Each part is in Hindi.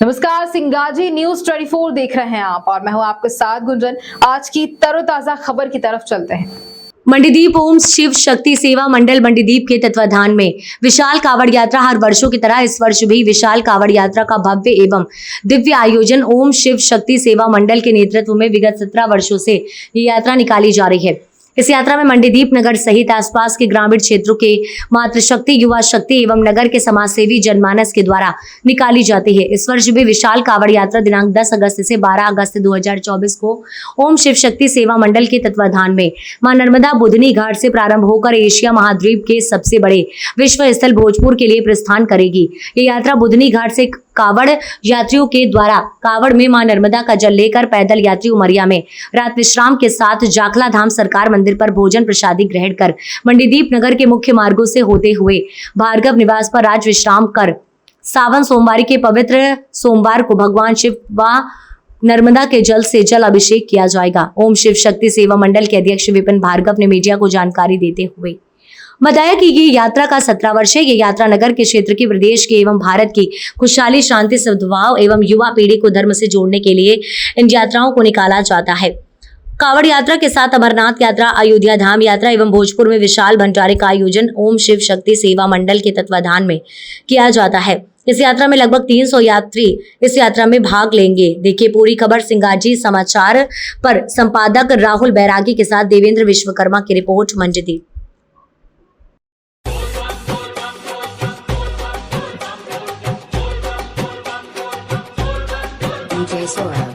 नमस्कार, सिंगाजी न्यूज 24 देख रहे हैं आप और मैं हूं आपके साथ गुंजन। आज की तरोताजा खबर की तरफ चलते हैं। मंडीदीप ओम शिव शक्ति सेवा मंडल मंडीदीप के तत्वाधान में विशाल कावड़ यात्रा। हर वर्षों की तरह इस वर्ष भी विशाल कावड़ यात्रा का भव्य एवं दिव्य आयोजन ओम शिव शक्ति सेवा मंडल के नेतृत्व में विगत 17 वर्षों से ये यात्रा निकाली जा रही है। इस यात्रा में मंडीदीप नगर सहित आसपास के ग्रामीण क्षेत्रों के मातृशक्ति, युवा शक्ति एवं नगर के समाजसेवी जनमानस के द्वारा निकाली जाती है। इस वर्ष भी विशाल कावड़ यात्रा दिनांक 10 अगस्त से 12 अगस्त 2024 को ओम शिव शक्ति सेवा मंडल के तत्वाधान में मां नर्मदा बुधनी घाट से प्रारंभ होकर एशिया महाद्वीप के सबसे बड़े विश्व स्थल भोजपुर के लिए प्रस्थान करेगी। ये यात्रा बुधनी घाट से कावड़ यात्रियों के द्वारा कावड़ में मां नर्मदा का जल लेकर पैदल यात्री उमरिया में रात विश्राम के साथ जाखला धाम सरकार मंदिर पर भोजन प्रसादी ग्रहण कर मंडीदीप नगर के मुख्य मार्गों से होते हुए भार्गव निवास पर राज विश्राम कर सावन सोमवारी के पवित्र सोमवार को भगवान शिव व नर्मदा के जल से जल अभिषेक किया जाएगा। ओम शिव शक्ति सेवा मंडल के अध्यक्ष विपिन भार्गव ने मीडिया को जानकारी देते हुए बताया कि ये यात्रा का 17 वर्ष है। ये यात्रा नगर के क्षेत्र की, प्रदेश के एवं भारत की खुशहाली, शांति, सद्भाव एवं युवा पीढ़ी को धर्म से जोड़ने के लिए इन यात्राओं को निकाला जाता है। कावड़ यात्रा के साथ अमरनाथ यात्रा, अयोध्या धाम यात्रा एवं भोजपुर में विशाल भंडारे का आयोजन ओम शिव शक्ति सेवा मंडल के तत्वाधान में किया जाता है। इस यात्रा में लगभग 300 यात्री इस यात्रा में भाग लेंगे। देखिए पूरी खबर सिंगाजी समाचार पर संपादक राहुल बैरागी के साथ देवेंद्र विश्वकर्मा की रिपोर्ट। Mandideep DJ Sora.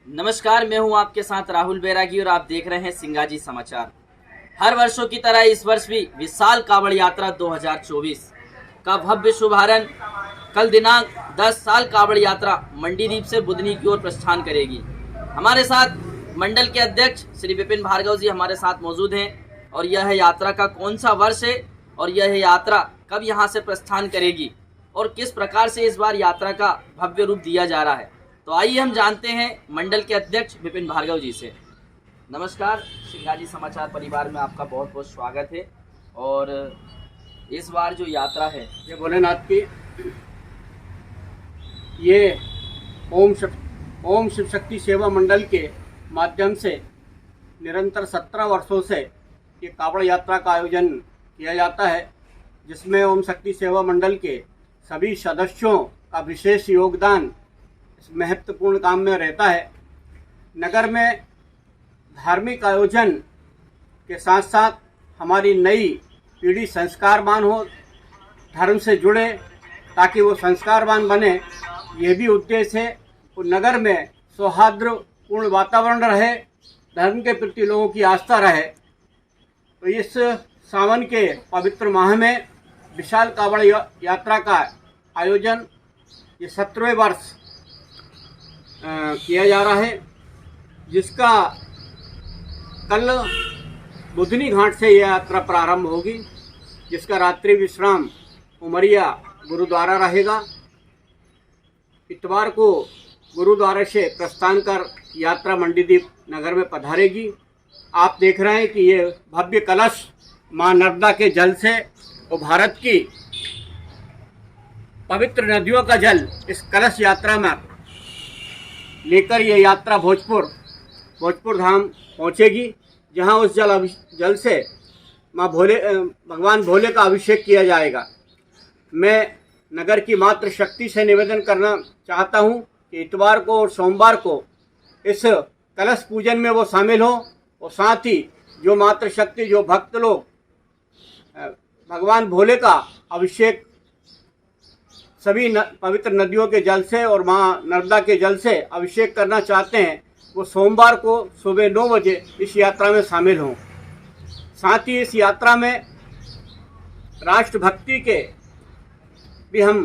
नमस्कार, मैं हूं आपके साथ राहुल बैरागी और आप देख रहे हैं सिंगाजी समाचार। हर वर्षों की तरह इस वर्ष भी विशाल कावड़ यात्रा 2024 का भव्य शुभारंभ कल दिनांक 10 साल कावड़ यात्रा मंडीदीप से बुधनी की ओर प्रस्थान करेगी। हमारे साथ मंडल के अध्यक्ष श्री विपिन भार्गव जी हमारे साथ मौजूद हैं और यह यात्रा का कौन सा वर्ष है और यह यात्रा कब यहाँ से प्रस्थान करेगी और किस प्रकार से इस बार यात्रा का भव्य रूप दिया जा रहा है, तो आइए हम जानते हैं मंडल के अध्यक्ष विपिन भार्गव जी से। नमस्कार, सिंगाजी समाचार परिवार में आपका बहुत बहुत स्वागत है। और इस बार जो यात्रा है ये भोलेनाथ की, ये ओम शिव शक्ति सेवा मंडल के माध्यम से निरंतर 17 वर्षों से ये कावड़ यात्रा का आयोजन किया जाता है, जिसमें ओम शक्ति सेवा मंडल के सभी सदस्यों का विशेष योगदान इस महत्वपूर्ण काम में रहता है। नगर में धार्मिक आयोजन के साथ साथ हमारी नई पीढ़ी संस्कारवान हो, धर्म से जुड़े, ताकि वो संस्कारवान बने, ये भी उद्देश्य है। और नगर में सौहार्दपूर्ण वातावरण रहे, धर्म के प्रति लोगों की आस्था रहे। तो इस सावन के पवित्र माह में विशाल कावड़ यात्रा का आयोजन ये 17वें वर्ष किया जा रहा है, जिसका कल बुधनी घाट से यह यात्रा प्रारंभ होगी, जिसका रात्रि विश्राम उमरिया गुरुद्वारा रहेगा। इतवार को गुरुद्वारे से प्रस्थान कर यात्रा मंडीदीप नगर में पधारेगी। आप देख रहे हैं कि ये भव्य कलश मां नर्मदा के जल से और भारत की पवित्र नदियों का जल इस कलश यात्रा में लेकर ये यात्रा भोजपुर धाम पहुंचेगी, जहां उस जल से भगवान भोले का अभिषेक किया जाएगा। मैं नगर की मातृ शक्ति से निवेदन करना चाहता हूं कि इतवार को और सोमवार को इस कलश पूजन में वो शामिल हो, और साथ ही जो मातृ शक्ति, जो भक्त लोग भगवान भोले का अभिषेक सभी पवित्र नदियों के जल से और माँ नर्मदा के जल से अभिषेक करना चाहते हैं, वो सोमवार को सुबह 9 बजे इस यात्रा में शामिल हों। साथ ही इस यात्रा में राष्ट्रभक्ति के भी हम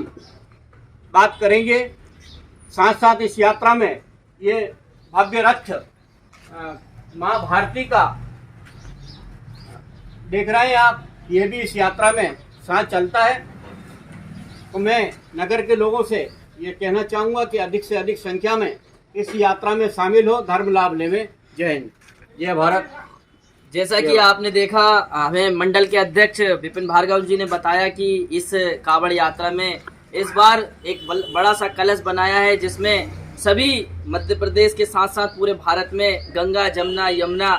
बात करेंगे। साथ साथ इस यात्रा में ये भव्य रथ माँ भारती का देख रहे हैं आप, ये भी इस यात्रा में साथ चलता है। तो मैं नगर के लोगों से ये कहना चाहूँगा कि अधिक से अधिक संख्या में इस यात्रा में शामिल हो, धर्म लाभ लेवे। जय हिंद, जय भारत। जैसा कि आपने देखा, हमें मंडल के अध्यक्ष विपिन भार्गव जी ने बताया कि इस कावड़ यात्रा में इस बार एक बड़ा सा कलश बनाया है, जिसमें सभी मध्य प्रदेश के साथ साथ पूरे भारत में गंगा, जमुना, यमुना,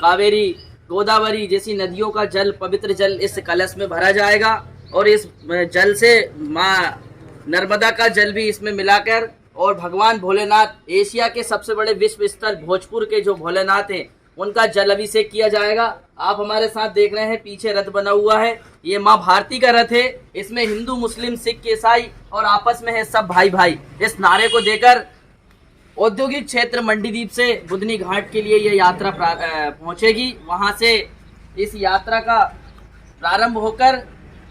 कावेरी, गोदावरी जैसी नदियों का जल, पवित्र जल इस कलश में भरा जाएगा, और इस जल से माँ नर्मदा का जल भी इसमें मिलाकर, और भगवान भोलेनाथ, एशिया के सबसे बड़े विश्व स्थल भोजपुर के जो भोलेनाथ हैं, उनका जल अभिषेक किया जाएगा। आप हमारे साथ देख रहे हैं, पीछे रथ बना हुआ है, ये माँ भारती का रथ है। इसमें हिंदू, मुस्लिम, सिख, ईसाई और आपस में है सब भाई भाई। इस नारे को देकर औद्योगिक क्षेत्र मंडीदीप से बुधनी घाट के लिए यह यात्रा पहुंचेगी। वहां से इस यात्रा का प्रारंभ होकर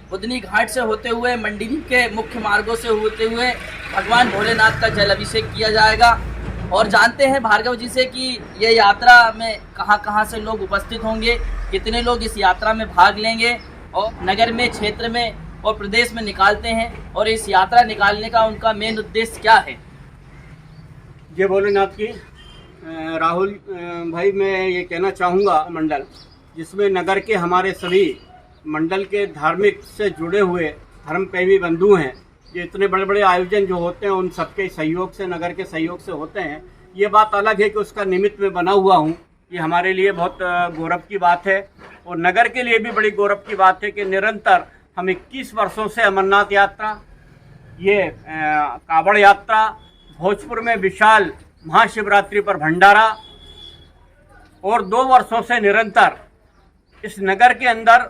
बुधनी घाट से होते हुए मंडीदीप के मुख्य मार्गों से होते हुए भगवान भोलेनाथ का जल अभिषेक किया जाएगा। और जानते हैं भार्गव जी से कि ये यात्रा में कहां से लोग उपस्थित होंगे, कितने लोग इस यात्रा में भाग लेंगे, और नगर में, क्षेत्र में और प्रदेश में निकालते हैं, और इस यात्रा निकालने का उनका मेन उद्देश्य क्या है। जय भोलेनाथ की। राहुल भाई, मैं ये कहना चाहूँगा, मंडल जिसमें नगर के हमारे सभी मंडल के धार्मिक से जुड़े हुए धर्मप्रेमी बंधु हैं, ये इतने बड़े बड़े आयोजन जो होते हैं उन सबके सहयोग से, नगर के सहयोग से होते हैं। ये बात अलग है कि उसका निमित्त में बना हुआ हूँ, ये हमारे लिए बहुत गौरव की बात है, और नगर के लिए भी बड़ी गौरव की बात है कि निरंतर हम 21 वर्षों से अमरनाथ यात्रा, ये कावड़ यात्रा, भोजपुर में विशाल महाशिवरात्रि पर भंडारा, और 2 वर्षों से निरंतर इस नगर के अंदर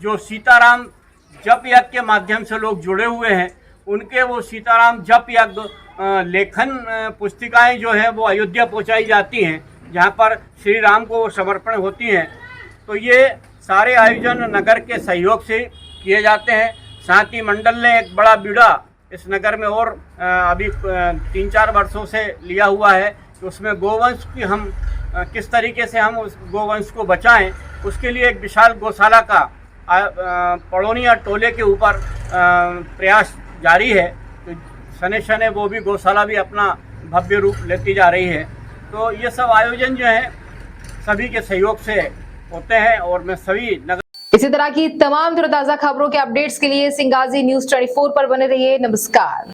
जो सीताराम जप यज्ञ के माध्यम से लोग जुड़े हुए हैं, उनके वो सीताराम जप यज्ञ लेखन पुस्तिकाएं जो है वो अयोध्या पहुंचाई जाती हैं, जहां पर श्री राम को समर्पण होती हैं। तो ये सारे आयोजन नगर के सहयोग से किए जाते हैं। साथ ही मंडल ने एक बड़ा बीड़ा इस नगर में और अभी 3-4 वर्षों से लिया हुआ है कि उसमें गोवंश की हम किस तरीके से हम उस गोवंश को बचाएं, उसके लिए एक विशाल गौशाला का पड़ोनिया टोले के ऊपर प्रयास जारी है। तो शने शने वो भी गौशाला भी अपना भव्य रूप लेती जा रही है। तो ये सब आयोजन जो है सभी के सहयोग से होते हैं, और मैं सभी नगर इसी तरह की तमाम ताज़ा खबरों के अपडेट्स के लिए सिंगाजी न्यूज़ 24 पर बने रहिए। नमस्कार।